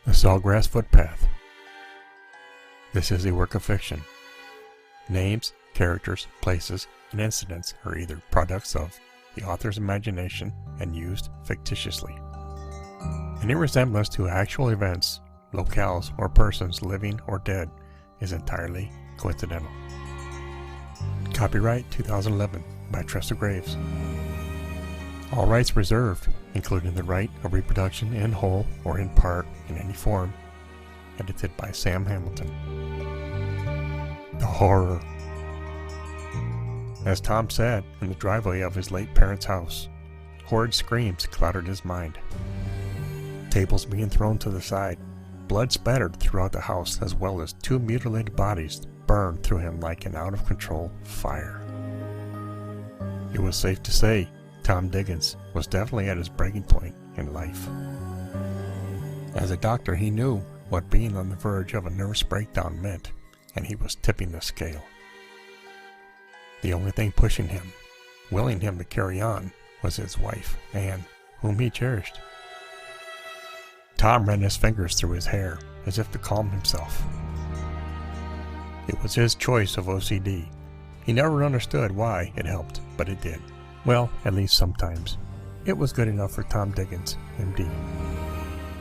The Sawgrass Footpath. This is a work of fiction. Names, characters, places, and incidents are either products of the author's imagination and used fictitiously. Any resemblance to actual events, locales, or persons living or dead is entirely coincidental. Copyright 2011 by Tressa Graves. All rights reserved, including the right of reproduction in whole or in part in any form. Edited by Sam Hamilton. The horror. As Tom sat in the driveway of his late parents' house, horrid screams clouded his mind. Tables being thrown to the side, blood spattered throughout the house, as well as two mutilated bodies burned through him like an out-of-control fire. It was safe to say Tom Diggins was definitely at his breaking point in life. As a doctor, he knew what being on the verge of a nervous breakdown meant, and he was tipping the scale. The only thing pushing him, willing him to carry on, was his wife, Anne, whom he cherished. Tom ran his fingers through his hair, as if to calm himself. It was his choice of OCD. He never understood why it helped, but it did. Well, at least sometimes. It was good enough for Tom Diggins, MD.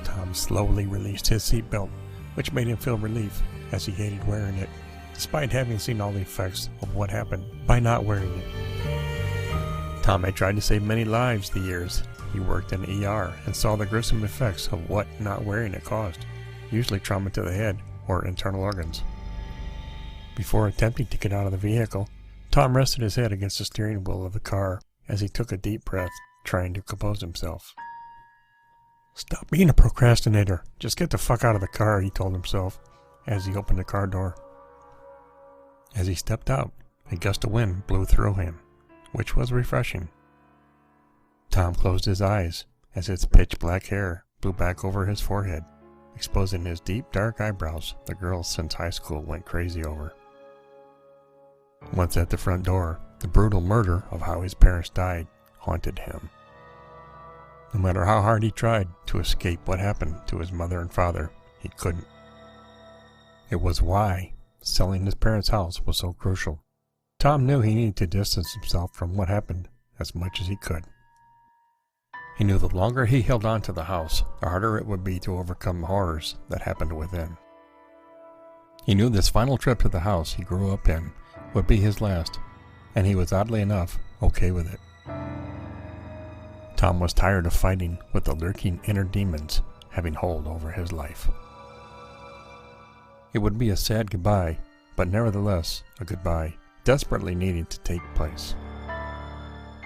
Tom slowly released his seatbelt, which made him feel relief, as he hated wearing it, despite having seen all the effects of what happened by not wearing it. Tom had tried to save many lives the years he worked in ER and saw the gruesome effects of what not wearing it caused, usually trauma to the head or internal organs. Before attempting to get out of the vehicle, Tom rested his head against the steering wheel of the car as he took a deep breath, trying to compose himself. "Stop being a procrastinator. Just get the fuck out of the car," he told himself as he opened the car door. As he stepped out, a gust of wind blew through him, which was refreshing. Tom closed his eyes as his pitch black hair blew back over his forehead, exposing his deep dark eyebrows the girls since high school went crazy over. Once at the front door, the brutal murder of how his parents died haunted him. No matter how hard he tried to escape what happened to his mother and father, he couldn't. It was why selling his parents' house was so crucial. Tom knew he needed to distance himself from what happened as much as he could. He knew the longer he held on to the house, the harder it would be to overcome the horrors that happened within. He knew this final trip to the house he grew up in would be his last, and he was oddly enough okay with it. Tom was tired of fighting with the lurking inner demons having hold over his life. It would be a sad goodbye, but nevertheless a goodbye desperately needed to take place.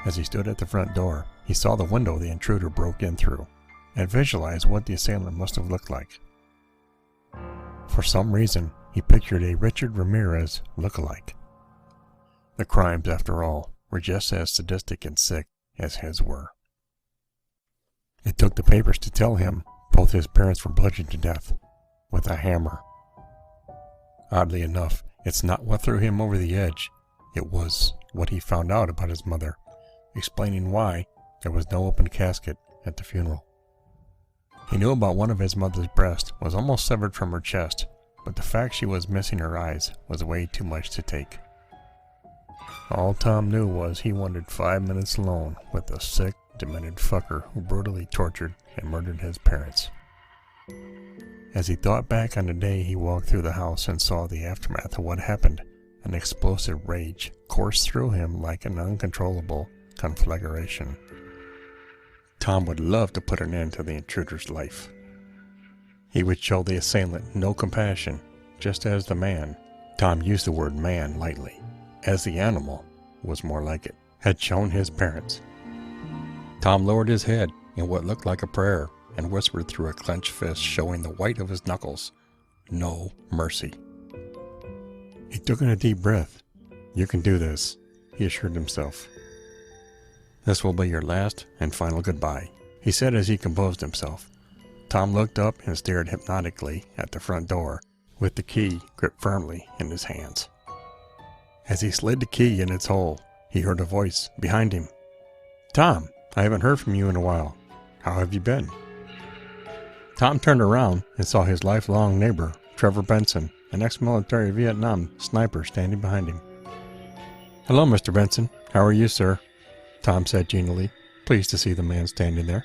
As he stood at the front door, he saw the window the intruder broke in through, and visualized what the assailant must have looked like. For some reason, he pictured a Richard Ramirez look-alike. The crimes, after all, were just as sadistic and sick as his were. It took the papers to tell him both his parents were bludgeoned to death with a hammer. Oddly enough, it's not what threw him over the edge. It was what he found out about his mother, explaining why there was no open casket at the funeral. He knew about one of his mother's breasts was almost severed from her chest, but the fact she was missing her eyes was way too much to take. All Tom knew was he wanted 5 minutes alone with the sick, demented fucker who brutally tortured and murdered his parents. As he thought back on the day he walked through the house and saw the aftermath of what happened, an explosive rage coursed through him like an uncontrollable conflagration. Tom would love to put an end to the intruder's life. He would show the assailant no compassion, just as the man, Tom used the word man lightly, as the animal was more like it, had shown his parents. Tom lowered his head in what looked like a prayer and whispered through a clenched fist showing the white of his knuckles, "No mercy." He took in a deep breath. "You can do this," he assured himself. "This will be your last and final goodbye," he said as he composed himself. Tom looked up and stared hypnotically at the front door, with the key gripped firmly in his hands. As he slid the key in its hole, he heard a voice behind him. "Tom, I haven't heard from you in a while. How have you been?" Tom turned around and saw his lifelong neighbor, Trevor Benson, an ex-military Vietnam sniper, standing behind him. "Hello, Mr. Benson. How are you, sir?" Tom said genially, pleased to see the man standing there.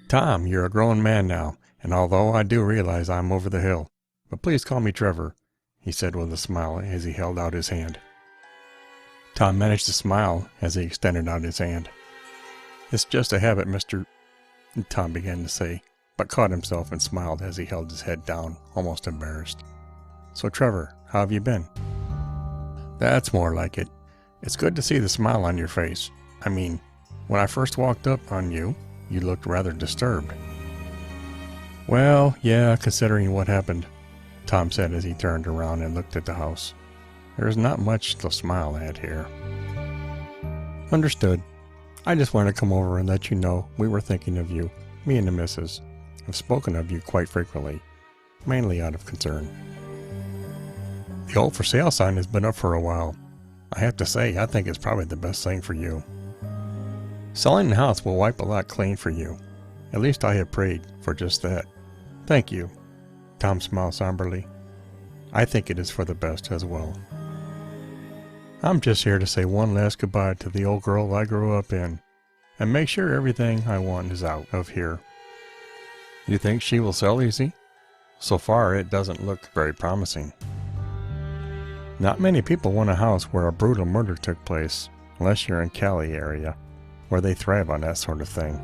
"Tom, you're a grown man now, and although I do realize I'm over the hill, but please call me Trevor," he said with a smile as he held out his hand. Tom managed to smile as he extended out his hand. "It's just a habit, Mr. " Tom began to say, but caught himself and smiled as he held his head down, almost embarrassed. "So, Trevor, how have you been?" "That's more like it. It's good to see the smile on your face. I mean, when I first walked up on you, you looked rather disturbed." "Well, yeah, considering what happened," Tom said as he turned around and looked at the house. "There's not much to smile at here." "Understood. I just wanted to come over and let you know we were thinking of you. Me and the missus have spoken of you quite frequently, mainly out of concern. The old for sale sign has been up for a while. I have to say, I think it's probably the best thing for you. Selling the house will wipe a lot clean for you. At least I have prayed for just that. Thank you." Tom smiled somberly. "I think it is for the best as well. I'm just here to say one last goodbye to the old girl I grew up in, and make sure everything I want is out of here." "You think she will sell easy? So far, it doesn't look very promising." "Not many people want a house where a brutal murder took place, unless you're in Cali area, where they thrive on that sort of thing.